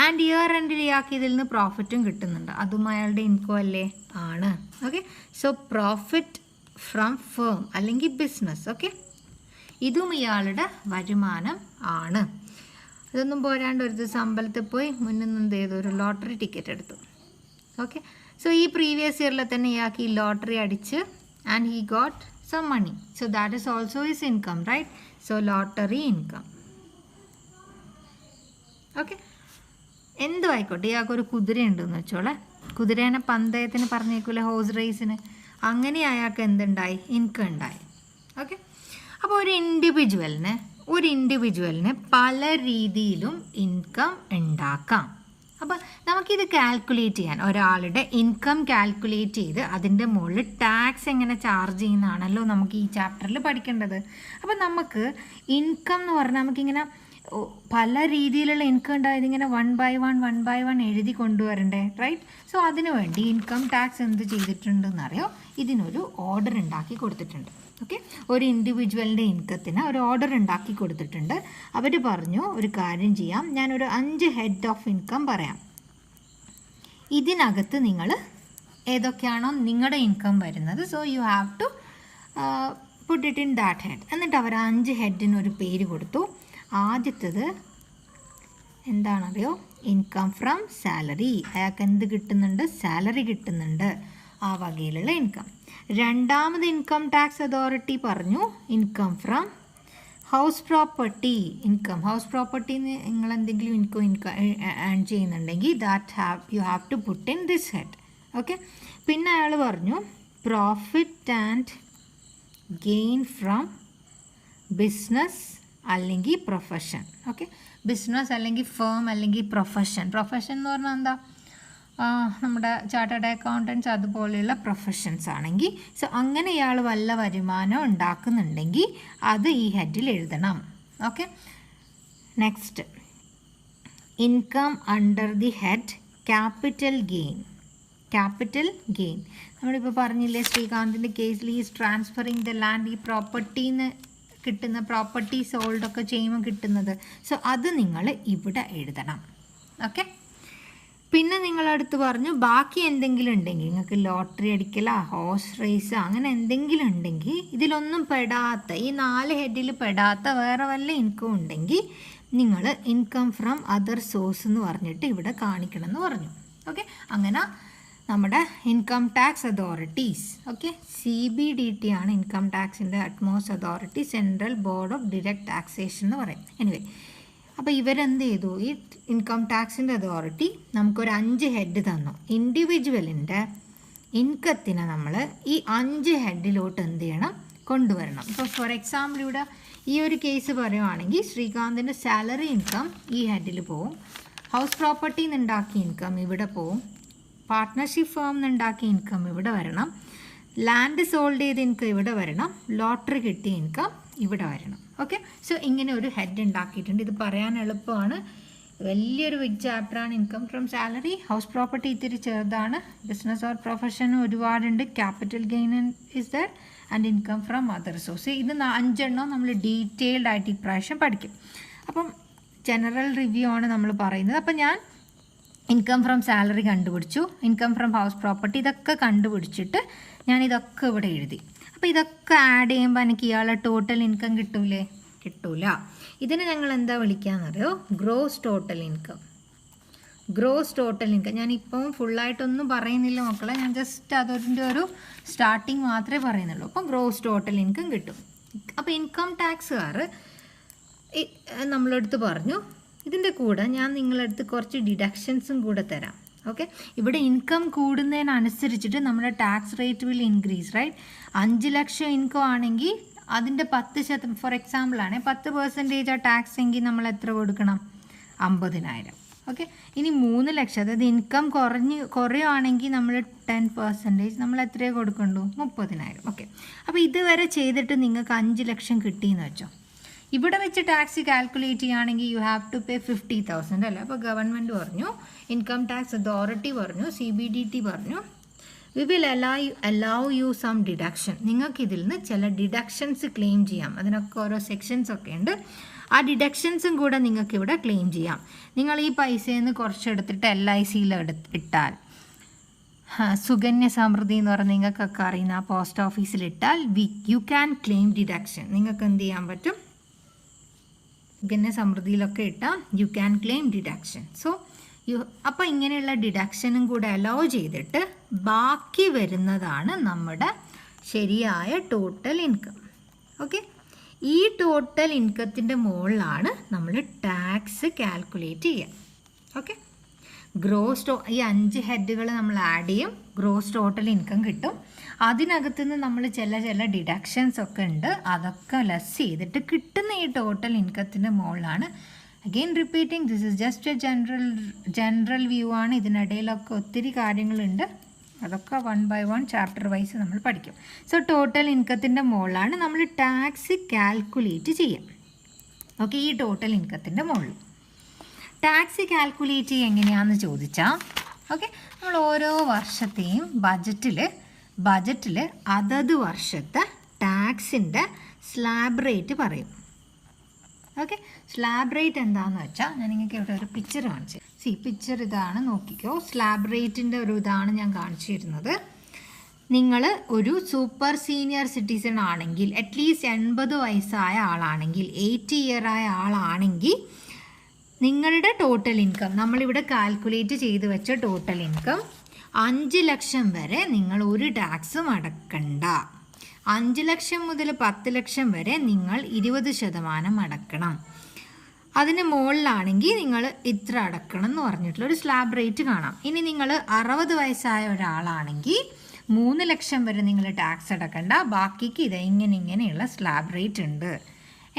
ആൻഡ് ഇയർ എൻഡിൽ ഇയാൾക്ക് ഇതിൽ നിന്ന് പ്രോഫിറ്റും കിട്ടുന്നുണ്ട്. അതും അയാളുടെ ഇൻകം അല്ലേ? ആണ്. Okay, so profit from firm അല്ലെങ്കിൽ ബിസിനസ്. ഓക്കെ, ഇതും ഇയാളുടെ വരുമാനം ആണ്. ഇതൊന്നും പോരാണ്ട് ഒരു ദിവസം അമ്പലത്തിൽ പോയി മുന്നിൽ നിന്ന് എന്ത് ചെയ്തു? ഒരു ലോട്ടറി ടിക്കറ്റ് എടുത്തു. ഓക്കെ, സോ ഈ പ്രീവിയസ് ഇയറിൽ തന്നെ ഇയാൾക്ക് ഈ ലോട്ടറി അടിച്ച് and he got some money. So that is also is income, right? So lottery income. Okay, എന്തും ആയിക്കോട്ടെ, ഇയാൾക്കൊരു കുതിര ഉണ്ടെന്ന് വെച്ചോളെ. കുതിരേനെ പന്തയത്തിന് പറഞ്ഞേക്കൂലെ, ഹോഴ്സ് റേസിന്. അങ്ങനെ അയാൾക്ക് എന്തുണ്ടായി? ഇൻകം ഉണ്ടായി. ഓക്കെ, അപ്പോൾ ഒരു ഇൻഡിവിജ്വലിന് പല രീതിയിലും ഇൻകം ഉണ്ടാക്കാം. അപ്പോൾ നമുക്കിത് കാൽക്കുലേറ്റ് ചെയ്യാൻ, ഒരാളുടെ ഇൻകം കാൽക്കുലേറ്റ് ചെയ്ത് അതിൻ്റെ മുകളിൽ ടാക്സ് എങ്ങനെ ചാർജ് ചെയ്യുന്നതാണല്ലോ നമുക്ക് ഈ ചാപ്റ്ററിൽ പഠിക്കേണ്ടത്. അപ്പോൾ നമുക്ക് ഇൻകം എന്ന് പറഞ്ഞാൽ നമുക്കിങ്ങനെ പല രീതിയിലുള്ള ഇൻകം ഉണ്ടായത് ഇങ്ങനെ വൺ ബൈ വൺ എഴുതി കൊണ്ടുവരണ്ടേ, റൈറ്റ്? സോ അതിനു വേണ്ടി ഇൻകം ടാക്സ് എന്ത് ചെയ്തിട്ടുണ്ടെന്നറിയോ? ഇതിനൊരു ഓർഡർ ഉണ്ടാക്കി കൊടുത്തിട്ടുണ്ട്. ഓക്കെ, ഒരു ഇൻഡിവിജ്വലിൻ്റെ ഇൻകത്തിന് ഒരു ഓർഡർ ഉണ്ടാക്കി കൊടുത്തിട്ടുണ്ട്. അവർ പറഞ്ഞു ഒരു കാര്യം ചെയ്യാം, ഞാനൊരു 5 ഹെഡ് ഓഫ് ഇൻകം പറയാം. ഇതിനകത്ത് നിങ്ങൾ ഏതൊക്കെയാണോ നിങ്ങളുടെ ഇൻകം വരുന്നത്, so you have to put it in that head. എന്നിട്ട് അവർ 5 ഹെഡിനൊരു പേര് കൊടുത്തു. ആദ്യത്തത് എന്താണറിയോ? Income from salary. അയാൾക്ക് എന്ത് കിട്ടുന്നുണ്ട്? സാലറി കിട്ടുന്നുണ്ട്, ആ വകയിലുള്ള ഇൻകം. രണ്ടാമത് ഇൻകം ടാക്സ് അതോറിറ്റി പറഞ്ഞു income from house property. House പ്രോപ്പർട്ടിന്ന് നിങ്ങൾ എന്തെങ്കിലും ഇൻകം ഏൺ ചെയ്യുന്നുണ്ടെങ്കിൽ you have to put in this head. Okay, പിന്നെ അയാൾ പറഞ്ഞു profit and gain from business അല്ലെങ്കിൽ പ്രൊഫഷൻ. ഓക്കെ, ബിസിനസ് അല്ലെങ്കിൽ ഫേം അല്ലെങ്കിൽ പ്രൊഫഷൻ എന്ന് പറഞ്ഞാൽ എന്താ? നമ്മുടെ ചാർട്ടേഡ് അക്കൗണ്ടൻസ് അതുപോലെയുള്ള പ്രൊഫഷൻസ് ആണെങ്കിൽ, സോ അങ്ങനെ ഇയാൾ വല്ല വരുമാനം ഉണ്ടാക്കുന്നുണ്ടെങ്കിൽ അത് ഈ ഹെഡിൽ എഴുതണം. Okay, next income under the head capital gain. നമ്മളിപ്പോൾ പറഞ്ഞില്ലേ ശ്രീകാന്തിൻ്റെ കേസിൽ ഈസ് ട്രാൻസ്ഫറിങ് ദ ലാൻഡ്, ഈ പ്രോപ്പർട്ടിന്ന് കിട്ടുന്ന പ്രോപ്പർട്ടി സോൾഡൊക്കെ ചെയ്യുമ്പോൾ കിട്ടുന്നത്. സോ അത് നിങ്ങൾ ഇവിടെ എഴുതണം. ഓക്കെ, പിന്നെ നിങ്ങളടുത്ത് പറഞ്ഞു ബാക്കി എന്തെങ്കിലും ഉണ്ടെങ്കിൽ, നിങ്ങൾക്ക് ലോട്ടറി അടിക്കല, ഹോഴ്സ് റേസ് അങ്ങനെ എന്തെങ്കിലും ഉണ്ടെങ്കിൽ, ഇതിലൊന്നും പെടാത്ത, ഈ 4 ഹെഡിൽ പെടാത്ത വേറെ വല്ല ഇൻകം ഉണ്ടെങ്കിൽ നിങ്ങൾ ഇൻകം ഫ്രം അതർ സോഴ്സ് എന്ന് പറഞ്ഞിട്ട് ഇവിടെ കാണിക്കണം എന്ന് പറഞ്ഞു. ഓക്കെ, അങ്ങനെ നമ്മുടെ income tax authorities, okay, CBDT ആണ് ഇൻകം ടാക്സിൻ്റെ utmost authority, Central Board of Direct Taxation എന്ന് പറയും. എനിവേ, അപ്പോൾ ഇവരെന്ത് ചെയ്തു? ഈ ഇൻകം ടാക്സിൻ്റെ അതോറിറ്റി നമുക്കൊരു 5 ഹെഡ് തന്നു. ഇൻഡിവിജ്വലിൻ്റെ ഇൻകത്തിനെ നമ്മൾ ഈ 5 ഹെഡിലോട്ട് എന്ത് ചെയ്യണം? കൊണ്ടുവരണം. ഇപ്പോൾ ഫോർ എക്സാമ്പിൾ ഇവിടെ ഈ ഒരു കേസ് പറയുവാണെങ്കിൽ ശ്രീകാന്തിൻ്റെ സാലറി ഇൻകം ഈ ഹെഡിൽ പോവും, ഹൗസ് പ്രോപ്പർട്ടിയിൽ നിന്നുണ്ടാക്കിയ ഇൻകം ഇവിടെ പോവും, പാർട്ട്ണർഷിപ്പ് ഫേം നിന്നുണ്ടാക്കിയ ഇൻകം ഇവിടെ വരണം, ലാൻഡ് സോൾഡ് ചെയ്ത ഇൻകം ഇവിടെ വരണം, ലോട്ടറി കിട്ടിയ ഇൻകം ഇവിടെ വരണം. ഓക്കെ, സോ ഇങ്ങനെ ഒരു ഹെഡ് ഉണ്ടാക്കിയിട്ടുണ്ട്. ഇത് പറയാൻ എളുപ്പമാണ്, വലിയൊരു ബിഗ് ചാപ്റ്ററാണ് income from salary. House property ഇത്തിരി ചെറുതാണ്, ബിസിനസ് ഓർ പ്രൊഫഷനും ഒരുപാടുണ്ട്, capital gain is there and income from other source. ഇത് 5 എണ്ണം നമ്മൾ ഡീറ്റെയിൽഡ് ആയിട്ട് ഇപ്രാവശ്യം പഠിക്കും. അപ്പം ജനറൽ റിവ്യൂ ആണ് നമ്മൾ പറയുന്നത്. അപ്പം ഞാൻ ഇൻകം ഫ്രം സാലറി കണ്ടുപിടിച്ചു, ഇൻകം ഫ്രം ഹൗസ് പ്രോപ്പർട്ടി ഇതൊക്കെ കണ്ടുപിടിച്ചിട്ട് ഞാൻ ഇതൊക്കെ ഇവിടെ എഴുതി. അപ്പോൾ ഇതൊക്കെ ആഡ് ചെയ്യുമ്പോൾ എനിക്ക് ഇയാളെ ടോട്ടൽ ഇൻകം കിട്ടൂലേ? കിട്ടൂല. ഇതിനെ ഞങ്ങൾ എന്താ വിളിക്കാമെന്നറിയോ? Gross total income. ഞാനിപ്പം ഫുള്ളായിട്ടൊന്നും പറയുന്നില്ല മക്കളെ, ഞാൻ ജസ്റ്റ് അതിൻ്റെ ഒരു സ്റ്റാർട്ടിങ് മാത്രമേ പറയുന്നുള്ളൂ. അപ്പം ഗ്രോസ് ടോട്ടൽ ഇൻകം കിട്ടും. അപ്പോൾ ഇൻകം ടാക്സുകാർ നമ്മളടുത്ത് പറഞ്ഞു ഇതിൻ്റെ കൂടെ ഞാൻ നിങ്ങളടുത്ത് കുറച്ച് ഡിഡക്ഷൻസും കൂടെ തരാം. ഓക്കെ, ഇവിടെ ഇൻകം കൂടുന്നതിനനുസരിച്ചിട്ട് നമ്മുടെ tax rate will increase, right? 5 lakh income ആണെങ്കിൽ അതിൻ്റെ 10%, ഫോർ എക്സാമ്പിൾ ആണ് 10% ആ ടാക്സ് എങ്കിൽ നമ്മൾ എത്ര കൊടുക്കണം? 50,000. ഓക്കെ, ഇനി 3 ലക്ഷം, അതായത് ഇൻകം കുറയുകയാണെങ്കിൽ നമ്മൾ 10% നമ്മൾ എത്രയോ കൊടുക്കണ്ടു? 30,000. ഓക്കെ, അപ്പോൾ ഇതുവരെ ചെയ്തിട്ട് നിങ്ങൾക്ക് 5 ലക്ഷം കിട്ടിയെന്ന് വെച്ചോ. ഇവിടെ വെച്ച് ടാക്സ് കാൽക്കുലേറ്റ് ചെയ്യുകയാണെങ്കിൽ യു ഹാവ് ടു പേ 50,000 അല്ലേ? അപ്പോൾ ഗവൺമെൻറ് പറഞ്ഞു, ഇൻകം ടാക്സ് അതോറിറ്റി പറഞ്ഞു, CBDT പറഞ്ഞു, we will allow you some deduction. നിങ്ങൾക്ക് ഇതിൽ നിന്ന് ചില ഡിഡക്ഷൻസ് ക്ലെയിം ചെയ്യാം. അതിനൊക്കെ ഓരോ സെക്ഷൻസ് ഒക്കെ ഉണ്ട്. ആ ഡിഡക്ഷൻസും കൂടെ നിങ്ങൾക്ക് ഇവിടെ ക്ലെയിം ചെയ്യാം. നിങ്ങൾ ഈ പൈസയിൽ നിന്ന് കുറച്ചെടുത്തിട്ട് LICയിൽ ഇട്ടാൽ, സുകന്യ സമൃദ്ധി എന്ന് പറഞ്ഞാൽ നിങ്ങൾക്കൊക്കെ അറിയുന്ന ആ പോസ്റ്റ് ഓഫീസിലിട്ടാൽ യു ക്യാൻ ക്ലെയിം ഡിഡക്ഷൻ. നിങ്ങൾക്ക് എന്ത് ചെയ്യാൻ പറ്റും? സുകന്യ സമൃദ്ധിയിലൊക്കെ ഇട്ടാൽ you can claim deduction. So അപ്പോൾ ഇങ്ങനെയുള്ള ഡിഡക്ഷനും കൂടെ അലോ ചെയ്തിട്ട് ബാക്കി വരുന്നതാണ് നമ്മുടെ ശരിയായ ടോട്ടൽ ഇൻകം. ഓക്കെ, ഈ ടോട്ടൽ ഇൻകത്തിൻ്റെ മുകളിലാണ് നമ്മൾ ടാക്സ് കാൽക്കുലേറ്റ് ചെയ്യുക. ഓക്കെ, ഈ 5 ഹെഡുകൾ നമ്മൾ ആഡ് ചെയ്യും, ഗ്രോസ് ടോട്ടൽ ഇൻകം കിട്ടും. അതിനകത്തുനിന്ന് നമ്മൾ ചില ഡിഡക്ഷൻസ് ഒക്കെ ഉണ്ട്, അതൊക്കെ ലെസ് ചെയ്തിട്ട് കിട്ടുന്ന ഈ ടോട്ടൽ ഇൻകത്തിൻ്റെ മുകളിലാണ്. Again repeating, this is just A general view ആണ്. ഇതിനിടയിലൊക്കെ ഒത്തിരി കാര്യങ്ങളുണ്ട്, അതൊക്കെ 1 by 1 ചാപ്റ്റർ വൈസ് നമ്മൾ പഠിക്കും. സോ ടോട്ടൽ ഇൻകത്തിൻ്റെ മുകളിലാണ് നമ്മൾ ടാക്സ് കാൽക്കുലേറ്റ് ചെയ്യുക. ഓക്കെ, ഈ ടോട്ടൽ ഇൻകത്തിൻ്റെ മുകളിൽ ടാക്സ് കാൽക്കുലേറ്റ് ചെയ്യുക എങ്ങനെയാണെന്ന് ചോദിച്ചാൽ, ഓക്കെ, നമ്മൾ ഓരോ വർഷത്തെയും ബജറ്റിൽ അതത് വർഷത്തെ ടാക്സിൻ്റെ സ്ലാബ് റേറ്റ് പറയും. ഓക്കെ, സ്ലാബ് റേറ്റ് എന്താണെന്ന് വെച്ചാൽ ഞാൻ നിങ്ങൾക്ക് ഇവിടെ ഒരു പിക്ചർ കാണിച്ചു. പിക്ചർ ഇതാണ്, നോക്കിക്കോ. സ്ലാബ് റേറ്റിൻ്റെ ഒരു ഇതാണ് ഞാൻ കാണിച്ചു തരുന്നത്. നിങ്ങൾ ഒരു സൂപ്പർ സീനിയർ സിറ്റിസൺ ആണെങ്കിൽ, അറ്റ്ലീസ്റ്റ് 80 വയസ്സായ ആളാണെങ്കിൽ, 80 ഇയർ ആയ ആളാണെങ്കിൽ നിങ്ങളുടെ ടോട്ടൽ ഇൻകം, നമ്മളിവിടെ കാൽക്കുലേറ്റ് ചെയ്ത് വെച്ച ടോട്ടൽ ഇൻകം 5 ലക്ഷം വരെ നിങ്ങൾ ഒരു ടാക്സും അടക്കണ്ട. 5 ലക്ഷം മുതൽ 10 ലക്ഷം വരെ നിങ്ങൾ 20% അടക്കണം. അതിന് മുകളിലാണെങ്കിൽ നിങ്ങൾ ഇത്ര അടക്കണം എന്ന് പറഞ്ഞിട്ടുള്ളൊരു സ്ലാബ് റേറ്റ് കാണാം. ഇനി നിങ്ങൾ 60 വയസ്സായ ഒരാളാണെങ്കിൽ 3 ലക്ഷം വരെ നിങ്ങൾ ടാക്സ് അടക്കണ്ട, ബാക്കിക്ക് ഇത് ഇങ്ങനെയുള്ള സ്ലാബ് റേറ്റ് ഉണ്ട്.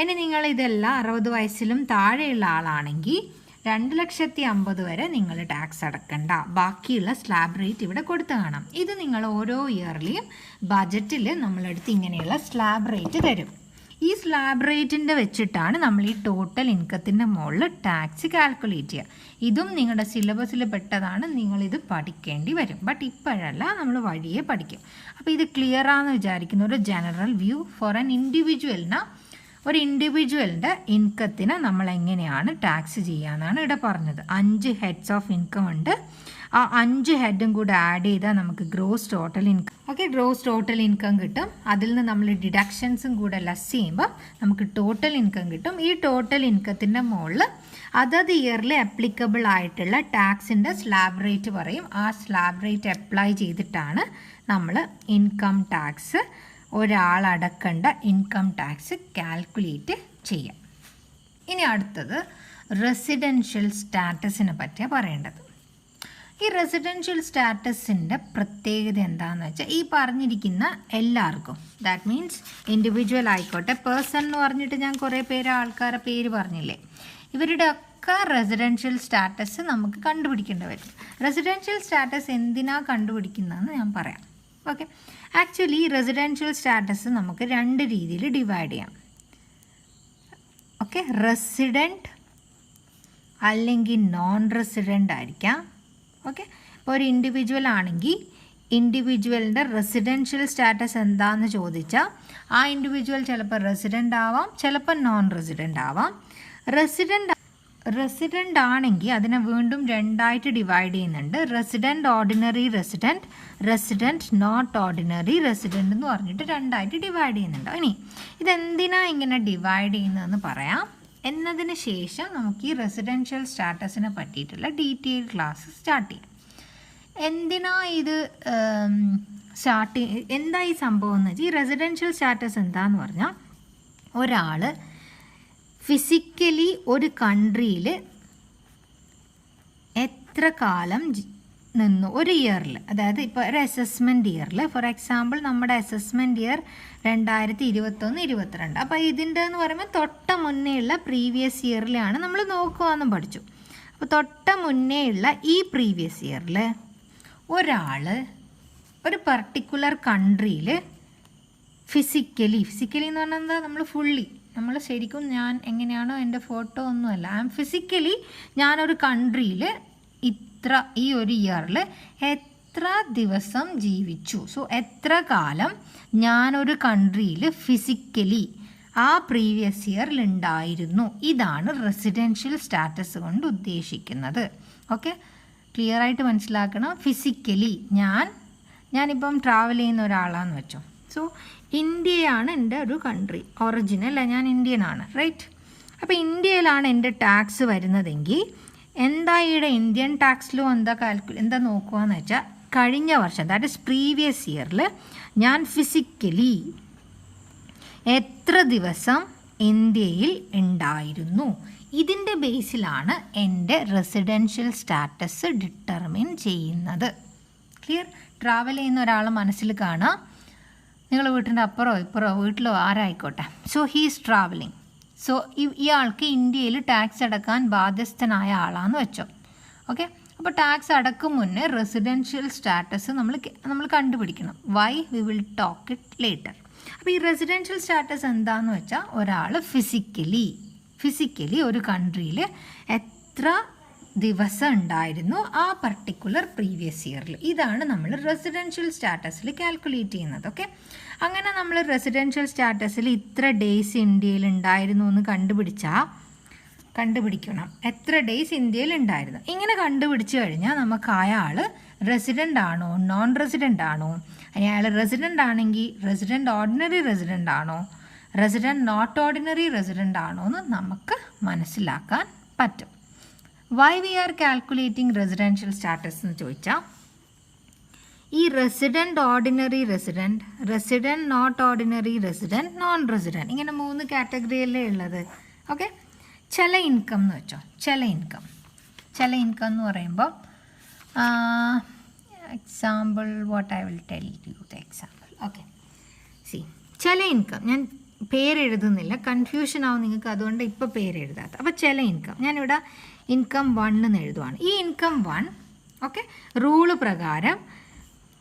ഇനി നിങ്ങൾ ഇതെല്ലാം 60 വയസ്സിലും താഴെയുള്ള ആളാണെങ്കിൽ 2,50,000 വരെ നിങ്ങൾ ടാക്സ് അടക്കണ്ട, ബാക്കിയുള്ള സ്ലാബ് റേറ്റ് ഇവിടെ കൊടുത്ത് കാണാം. ഇത് നിങ്ങൾ ഓരോ ഇയർലിയും ബജറ്റിൽ നമ്മളെടുത്ത് ഇങ്ങനെയുള്ള സ്ലാബ് റേറ്റ് തരും. ഈ സ്ലാബ് റേറ്റിൻ്റെ വെച്ചിട്ടാണ് നമ്മൾ ഈ ടോട്ടൽ ഇൻകത്തിൻ്റെ മുകളിൽ ടാക്സ് കാൽക്കുലേറ്റ് ചെയ്യുക. ഇതും നിങ്ങളുടെ സിലബസിൽ പെട്ടതാണ്, നിങ്ങളിത് പഠിക്കേണ്ടി വരും. ബട്ട് ഇപ്പോഴല്ല, നമ്മൾ വഴിയെ പഠിക്കും. അപ്പോൾ ഇത് ക്ലിയർ ആണെന്ന് വിചാരിക്കുന്ന ഒരു ജനറൽ വ്യൂ ഫോർ ആൻ ഇൻഡിവിജ്വലിന്, ഒരു ഇൻഡിവിജ്വലിൻ്റെ ഇൻകത്തിന് നമ്മൾ എങ്ങനെയാണ് ടാക്സ് ചെയ്യാമെന്നാണ് ഇവിടെ പറഞ്ഞത്. 5 ഹെഡ്സ് ഓഫ് ഇൻകം ഉണ്ട്. ആ 5 ഹെഡും കൂടെ ആഡ് ചെയ്താൽ നമുക്ക് gross total income, okay, gross total income കിട്ടും. അതിൽ നിന്ന് നമ്മൾ ഡിഡക്ഷൻസും കൂടെ ലെസ് ചെയ്യുമ്പോൾ നമുക്ക് ടോട്ടൽ ഇൻകം കിട്ടും. ഈ ടോട്ടൽ ഇൻകത്തിൻ്റെ മുകളിൽ അതത് ഇയറിൽ അപ്ലിക്കബിൾ ആയിട്ടുള്ള ടാക്സിൻ്റെ സ്ലാബ് റേറ്റ് പറയും. ആ സ്ലാബ് റേറ്റ് അപ്ലൈ ചെയ്തിട്ടാണ് നമ്മൾ ഇൻകം ടാക്സ്, ഒരാളടക്കേണ്ട ഇൻകം ടാക്സ് കാൽക്കുലേറ്റ് ചെയ്യാം. ഇനി അടുത്തത് റെസിഡൻഷ്യൽ സ്റ്റാറ്റസിനെ പറ്റിയാണ് പറയേണ്ടത്. ഈ റെസിഡൻഷ്യൽ സ്റ്റാറ്റസിൻ്റെ പ്രത്യേകത എന്താണെന്ന് വെച്ചാൽ, ഈ പറഞ്ഞിരിക്കുന്ന എല്ലാവർക്കും, ദാറ്റ് മീൻസ് ഇൻഡിവിജ്വൽ ആയിക്കോട്ടെ, പേഴ്സൺ എന്ന് പറഞ്ഞിട്ട് ഞാൻ കുറേ ആൾക്കാരുടെ പേര് പറഞ്ഞില്ലേ, ഇവരുടെ ഒക്കെ റെസിഡൻഷ്യൽ സ്റ്റാറ്റസ് നമുക്ക് കണ്ടുപിടിക്കേണ്ടി വരും. റെസിഡൻഷ്യൽ സ്റ്റാറ്റസ് എന്തിനാണ് കണ്ടുപിടിക്കുന്നതെന്ന് ഞാൻ പറയാം. ഓക്കെ, ആക്ച്വലി റെസിഡൻഷ്യൽ സ്റ്റാറ്റസ് നമുക്ക് 2 രീതിയിൽ ഡിവൈഡ് ചെയ്യാം. ഓക്കെ, റെസിഡൻറ്റ് അല്ലെങ്കിൽ നോൺ റെസിഡൻ്റ് ആയിരിക്കാം. ഓക്കെ, ഇപ്പോൾ ഒരു ഇൻഡിവിജ്വൽ ആണെങ്കിൽ ഇൻഡിവിജ്വലിൻ്റെ റെസിഡൻഷ്യൽ സ്റ്റാറ്റസ് എന്താണെന്ന് ചോദിച്ചാൽ ആ ഇൻഡിവിജ്വൽ ചിലപ്പോൾ റെസിഡൻ്റ് ആവാം, ചിലപ്പോൾ നോൺ റെസിഡൻ്റ് ആവാം. റെസിഡൻ്റ് ആണെങ്കിൽ അതിനെ വീണ്ടും 2ആയിട്ട് ഡിവൈഡ് ചെയ്യുന്നുണ്ട്. Resident ordinary resident, resident not ordinary resident എന്ന് പറഞ്ഞിട്ട് 2ആയിട്ട് ഡിവൈഡ് ചെയ്യുന്നുണ്ട്. ഇനി ഇതെന്തിനാണ് ഇങ്ങനെ ഡിവൈഡ് ചെയ്യുന്നതെന്ന് പറയാം. എന്നതിന് ശേഷം നമുക്ക് ഈ റെസിഡൻഷ്യൽ സ്റ്റാറ്റസിനെ പറ്റിയിട്ടുള്ള ഡീറ്റെയിൽ ക്ലാസ് സ്റ്റാർട്ട് ചെയ്യാം. എന്തിനാ ഇത് എന്താ ഈ സംഭവം എന്ന് വെച്ചാൽ, ഈ റെസിഡൻഷ്യൽ സ്റ്റാറ്റസ് എന്താന്ന് പറഞ്ഞാൽ, ഒരാൾ ഫിസിക്കലി ഒരു കൺട്രിയിൽ എത്ര കാലം നിന്നു ഒരു ഇയറിൽ, അതായത് ഇപ്പോൾ ഒരു അസസ്മെൻറ്റ് ഇയറിൽ, ഫോർ എക്സാമ്പിൾ നമ്മുടെ അസസ്മെൻറ്റ് ഇയർ 2021-22. അപ്പോൾ ഇതിൻ്റെ എന്ന് പറയുമ്പോൾ തൊട്ട മുന്നേ ഉള്ള പ്രീവിയസ് ഇയറിലാണ് നമ്മൾ നോക്കുകയെന്നും പഠിച്ചു. അപ്പോൾ തൊട്ട മുന്നേ ഉള്ള ഈ പ്രീവിയസ് ഇയറിൽ ഒരാൾ ഒരു പർട്ടിക്കുലർ കൺട്രിയിൽ ഫിസിക്കലി എന്ന് പറഞ്ഞാൽ എന്താ, നമ്മൾ ശരിക്കും ഞാൻ എങ്ങനെയാണോ എൻ്റെ ഫോട്ടോ ഒന്നുമല്ല, ഫിസിക്കലി ഞാനൊരു കൺട്രിയിൽ ഈ ഒരു ഇയറിൽ എത്ര ദിവസം ജീവിച്ചു. സോ എത്ര കാലം ഞാനൊരു കൺട്രിയിൽ ഫിസിക്കലി ആ പ്രീവിയസ് ഇയറിൽ ഉണ്ടായിരുന്നു. ഇതാണ് റെസിഡൻഷ്യൽ സ്റ്റാറ്റസ് കൊണ്ട് ഉദ്ദേശിക്കുന്നത്. ഓക്കെ, ക്ലിയർ ആയിട്ട് മനസ്സിലാക്കണം. ഫിസിക്കലി ഞാനിപ്പം ട്രാവൽ ചെയ്യുന്ന ഒരാളാണെന്ന് വെച്ചോ. സോ ഇന്ത്യയാണ് എൻ്റെ ഒരു കൺട്രി, ഒറിജിനൽ ഞാൻ ഇന്ത്യൻ ആണ്, റൈറ്റ്? അപ്പോൾ ഇന്ത്യയിലാണ് എൻ്റെ ടാക്സ് വരുന്നതെങ്കിൽ എന്താ ഇവിടെ ഇന്ത്യൻ ടാക്സ് ലോ എന്താ നോക്കുകയെന്ന് വെച്ചാൽ, കഴിഞ്ഞ വർഷം ദാറ്റ് ഇസ് പ്രീവിയസ് ഇയറിൽ ഞാൻ ഫിസിക്കലി എത്ര ദിവസം ഇന്ത്യയിൽ ഉണ്ടായിരുന്നു. ഇതിൻ്റെ ബേസിലാണ് എൻ്റെ റെസിഡൻഷ്യൽ സ്റ്റാറ്റസ് ഡിറ്റർമിൻ ചെയ്യുന്നത്. ക്ലിയർ? ട്രാവൽ ചെയ്യുന്ന ഒരാൾ മനസ്സിൽ കാണാം, നിങ്ങൾ വീട്ടിൻ്റെ അപ്പുറമോ ഇപ്പുറമോ വീട്ടിലോ ആരായിക്കോട്ടെ. So he's travelling. സോ ഇയാൾക്ക് ഇന്ത്യയിൽ ടാക്സ് അടക്കാൻ ബാധ്യസ്ഥനായ ആളാന്ന് വെച്ചോ. ഓക്കെ, അപ്പോൾ ടാക്സ് അടക്കും മുന്നേ റെസിഡൻഷ്യൽ സ്റ്റാറ്റസ് നമ്മൾ കണ്ടുപിടിക്കണം. Why we will talk it later. അപ്പോൾ ഈ റെസിഡൻഷ്യൽ സ്റ്റാറ്റസ് എന്താണെന്ന് വെച്ചാൽ, ഒരാൾ ഫിസിക്കലി ഒരു കൺട്രിയിൽ എത്ര ദിവസം ഉണ്ടായിരുന്നു ആ പർട്ടിക്കുലർ പ്രീവിയസ് ഇയറിൽ. ഇതാണ് നമ്മൾ റെസിഡൻഷ്യൽ സ്റ്റാറ്റസിൽ കാൽക്കുലേറ്റ് ചെയ്യുന്നത്. ഓക്കെ, അങ്ങനെ നമ്മൾ റെസിഡൻഷ്യൽ സ്റ്റാറ്റസിൽ ഇത്ര ഡേയ്സ് ഇന്ത്യയിൽ ഉണ്ടായിരുന്നു എന്ന് കണ്ടുപിടിക്കണം. എത്ര ഡേയ്സ് ഇന്ത്യയിൽ ഉണ്ടായിരുന്നു. ഇങ്ങനെ കണ്ടുപിടിച്ച് കഴിഞ്ഞാൽ നമുക്ക് അയാൾ റെസിഡൻ്റ് ആണോ നോൺ റെസിഡൻ്റ് ആണോ, അയാൾ റെസിഡൻ്റ് ആണെങ്കിൽ റെസിഡൻ്റ് ഓർഡിനറി റെസിഡൻ്റ് ആണോ, റെസിഡൻ്റ് നോട്ട് ഓർഡിനറി റെസിഡൻ്റ് ആണോ എന്ന് നമുക്ക് മനസ്സിലാക്കാൻ പറ്റും. Why we are calculating residential status എന്ന് ചോദിച്ചാൽ, ഈ resident ordinary resident, resident not ordinary resident, non resident, ഇങ്ങനെ 3 കാറ്റഗറിയല്ലേ ഉള്ളത്. ഓക്കെ, ചില ഇൻകം എന്ന് വെച്ചോ. ചില ഇൻകം എന്ന് പറയുമ്പോൾ example what I will tell you the example. Okay, ചില ഇൻകം, ഞാൻ പേരെഴുതുന്നില്ല, കൺഫ്യൂഷൻ ആവും നിങ്ങൾക്ക്, അതുകൊണ്ട് ഇപ്പോൾ പേരെഴുതാത്ത. അപ്പോൾ ചില ഇൻകം ഞാനിവിടെ ഇൻകം 1 എന്ന് എഴുതുവാണ്. ഈ ഇൻകം 1 ഓക്കെ, റൂള് പ്രകാരം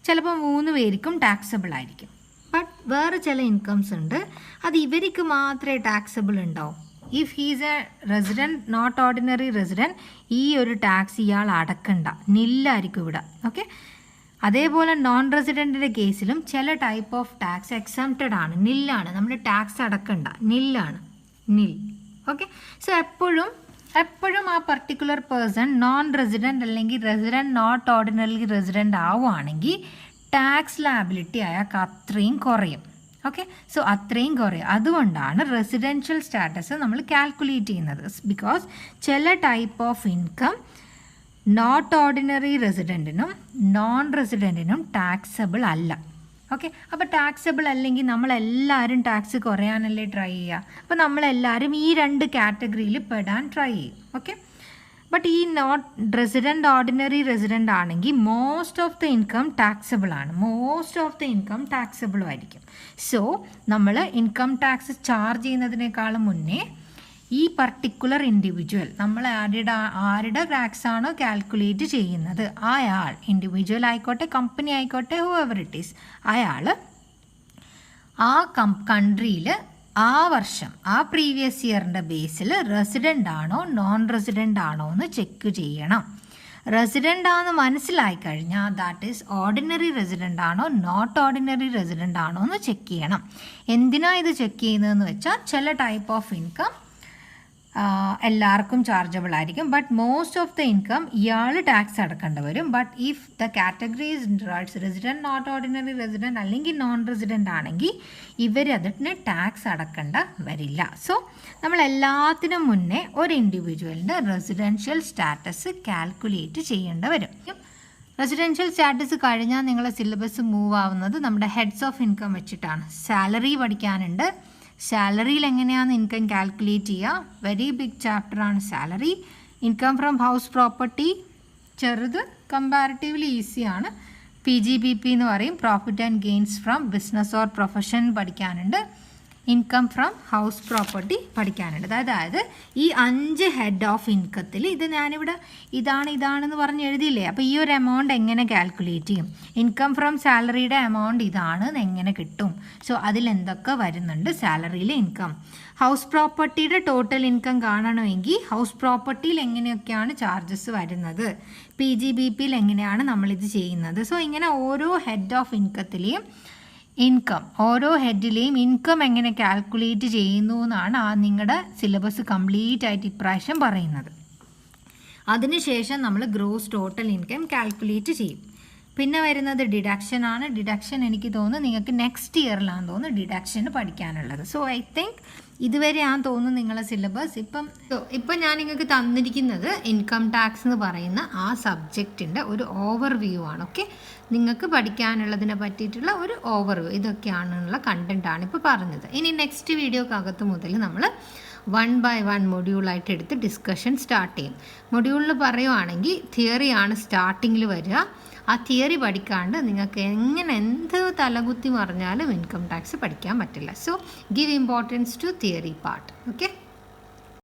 ചിലപ്പോൾ 3 പേർക്കും ടാക്സബിൾ ആയിരിക്കും. ബട്ട് വേറെ ചില ഇൻകംസ് ഉണ്ട്, അത് ഇവർക്ക് മാത്രമേ ടാക്സബിൾ ഉണ്ടാവും. If he's a resident not ordinary resident, ഈ ഒരു ടാക്സ് ഇയാൾ അടക്കണ്ട, നില്ലായിരിക്കും ഇവിടെ. ഓക്കെ, അതേപോലെ നോൺ റെസിഡൻറ്റിൻ്റെ കേസിലും ചില ടൈപ്പ് ഓഫ് ടാക്സ് എക്സംപ്റ്റഡ് ആണ്, നില്ലാണ്, നമ്മൾ ടാക്സ് അടക്കണ്ട, നില്ലാണ്. ഓക്കെ, സോ എപ്പോഴും ആ പർട്ടിക്കുലർ പേഴ്സൺ നോൺ റെസിഡൻറ്റ് അല്ലെങ്കിൽ റെസിഡൻറ്റ് നോട്ട് ഓർഡിനറി റെസിഡൻറ്റ് ആവുകയാണെങ്കിൽ ടാക്സ് ലാബിലിറ്റി അയാൾക്ക് അത്രയും കുറയും. ഓക്കെ, സോ അത്രയും കുറയും. അതുകൊണ്ടാണ് റെസിഡൻഷ്യൽ സ്റ്റാറ്റസ് നമ്മൾ കാൽക്കുലേറ്റ് ചെയ്യുന്നത്. ബിക്കോസ് ചില type of income not ordinary റെസിഡൻറ്റിനും നോൺ റെസിഡൻറ്റിനും ടാക്സബിൾ അല്ല. ഓക്കെ, അപ്പോൾ ടാക്സബിൾ അല്ലെങ്കിൽ നമ്മളെല്ലാവരും ടാക്സ് കുറയാനല്ലേ ട്രൈ ചെയ്യുക. അപ്പോൾ നമ്മളെല്ലാവരും ഈ 2 കാറ്റഗറിയിൽ പെടാൻ ട്രൈ ചെയ്യും. ഓക്കെ, ബട്ട് ഈ നോട്ട് റെസിഡൻറ്റ് ഓർഡിനറി റെസിഡൻ്റ് ആണെങ്കിൽ most of the income taxable ആണ്, മോസ്റ്റ് ഓഫ് ദ ഇൻകം ടാക്സബിളും ആയിരിക്കും. സോ നമ്മൾ ഇൻകം ടാക്സ് ചാർജ് ചെയ്യുന്നതിനേക്കാളും മുന്നേ ഈ പർട്ടിക്കുലർ ഇൻഡിവിജ്വൽ, നമ്മൾ ആരുടെ ടാക്സ് ആണോ കാൽക്കുലേറ്റ് ചെയ്യുന്നത്, അയാൾ ഇൻഡിവിജ്വൽ ആയിക്കോട്ടെ കമ്പനി ആയിക്കോട്ടെ ഹൂഎവർ ഇറ്റ് ഈസ്, അയാൾ ആ കൺട്രിയിൽ ആ വർഷം ആ പ്രീവിയസ് ഇയറിൻ്റെ ബേസിൽ റെസിഡൻ്റ് ആണോ നോൺ റെസിഡൻ്റ് ആണോ എന്ന് ചെക്ക് ചെയ്യണം. റെസിഡൻ്റ് ആണെന്ന് മനസ്സിലായി കഴിഞ്ഞാൽ ദാറ്റ് ഈസ് ഓർഡിനറി റെസിഡൻ്റ് ആണോ നോട്ട് ഓർഡിനറി റെസിഡൻ്റ് ആണോ എന്ന് ചെക്ക് ചെയ്യണം. എന്തിനാണ് ഇത് ചെക്ക് ചെയ്യുന്നതെന്ന് വെച്ചാൽ, ചില ടൈപ്പ് ഓഫ് ഇൻകം എല്ലാവർക്കും ചാർജബിൾ ആയിരിക്കും, but most of the income ഇയാൾ ടാക്സ് അടക്കേണ്ടി വരും. But if the categories resident not ordinary resident അല്ലെങ്കിൽ നോൺ റെസിഡൻ്റ് ആണെങ്കിൽ അതിന് ടാക്സ് അടക്കേണ്ട വരില്ല. സോ നമ്മൾ എല്ലാത്തിനും മുന്നേ ഒരു ഇൻഡിവിജ്വലിൻ്റെ റെസിഡൻഷ്യൽ സ്റ്റാറ്റസ് കാൽക്കുലേറ്റ് ചെയ്യേണ്ടി വരും. റെസിഡൻഷ്യൽ സ്റ്റാറ്റസ് കഴിഞ്ഞാൽ നിങ്ങളെ സിലബസ് മൂവ് ആവുന്നത് നമ്മുടെ ഹെഡ്സ് ഓഫ് ഇൻകം വെച്ചിട്ടാണ്. സാലറി പഠിക്കാനുണ്ട്, സാലറിയിൽ എങ്ങനെയാണ് ഇൻകം കാൽക്കുലേറ്റ് ചെയ്യുക? വെരി ബിഗ് ചാപ്റ്ററാണ് salary. Income from house property ചെറുത്, കമ്പാരിറ്റീവ്ലി ഈസിയാണ്. PGBP എന്ന് പറയും, profit and gains from business or profession പഠിക്കാനുണ്ട്. ഇൻകം ഫ്രം ഹൗസ് പ്രോപ്പർട്ടി പഠിക്കാനുണ്ട്. അതായത് ഈ 5 ഹെഡ് ഓഫ് ഇൻകത്തിൽ ഇത് ഞാനിവിടെ ഇതാണെന്ന് പറഞ്ഞ് എഴുതിയില്ലേ, അപ്പോൾ ഈ ഒരു എമൗണ്ട് എങ്ങനെ കാൽക്കുലേറ്റ് ചെയ്യും? ഇൻകം ഫ്രം സാലറിയുടെ എമൗണ്ട് ഇതാണ് എങ്ങനെ കിട്ടും? സോ അതിലെന്തൊക്കെ വരുന്നുണ്ട് സാലറിയിലെ ഇൻകം. ഹൗസ് പ്രോപ്പർട്ടിയുടെ ടോട്ടൽ ഇൻകം കാണണമെങ്കിൽ ഹൗസ് പ്രോപ്പർട്ടിയിൽ എങ്ങനെയൊക്കെയാണ് ചാർജസ് വരുന്നത്, PGBPയിൽ എങ്ങനെയാണ് നമ്മളിത് ചെയ്യുന്നത്. സോ ഇങ്ങനെ ഓരോ ഹെഡ് ഓഫ് ഇൻകത്തിലെയും ഇൻകം, ഓരോ ഹെഡിലെയും ഇൻകം എങ്ങനെ കാൽക്കുലേറ്റ് ചെയ്യുന്നു എന്നാണ് നിങ്ങളുടെ സിലബസ് കംപ്ലീറ്റ് ആയിട്ട് ഇപ്രാവശ്യം പറയുന്നത്. അതിനുശേഷം നമ്മൾ ഗ്രോസ് ടോട്ടൽ ഇൻകം കാൽക്കുലേറ്റ് ചെയ്യും. പിന്നെ വരുന്നത് ഡിഡക്ഷൻ ആണ്. ഡിഡക്ഷൻ എനിക്ക് തോന്നുന്നു നിങ്ങൾക്ക് നെക്സ്റ്റ് ഇയറിലാണെന്ന് തോന്നുന്നു ഡിഡക്ഷന് പഠിക്കാനുള്ളത്. സോ ഐ തിങ്ക് ഇതുവരെയാണെന്ന് തോന്നുന്നു നിങ്ങളെ സിലബസ്. ഇപ്പം ഞാൻ നിങ്ങൾക്ക് തന്നിരിക്കുന്നത് ഇൻകം ടാക്സ് എന്ന് പറയുന്ന ആ സബ്ജക്റ്റിൻ്റെ ഒരു ഓവർവ്യൂ ആണ്. ഓക്കെ, നിങ്ങൾക്ക് പഠിക്കാനുള്ളതിനെ പറ്റിയിട്ടുള്ള ഒരു ഓവർവ്യൂ, ഇതൊക്കെയാണുള്ള കണ്ടൻറ്റാണ് ഇപ്പോൾ പറഞ്ഞത്. ഇനി നെക്സ്റ്റ് വീഡിയോക്കകത്ത് മുതൽ നമ്മൾ 1 by 1 മൊഡ്യൂളായിട്ട് എടുത്ത് ഡിസ്കഷൻ സ്റ്റാർട്ട് ചെയ്യും. മൊഡ്യൂളിൽ പറയുവാണെങ്കിൽ തിയറിയാണ് സ്റ്റാർട്ടിങ്ങിൽ വരിക. ആ തിയറി പഠിക്കാണ്ട് നിങ്ങൾക്ക് എങ്ങനെ എന്ത് തലകുത്തി മറിഞ്ഞാലും ഇൻകം ടാക്സ് പഠിക്കാൻ പറ്റില്ല. So give importance to theory part. Okay.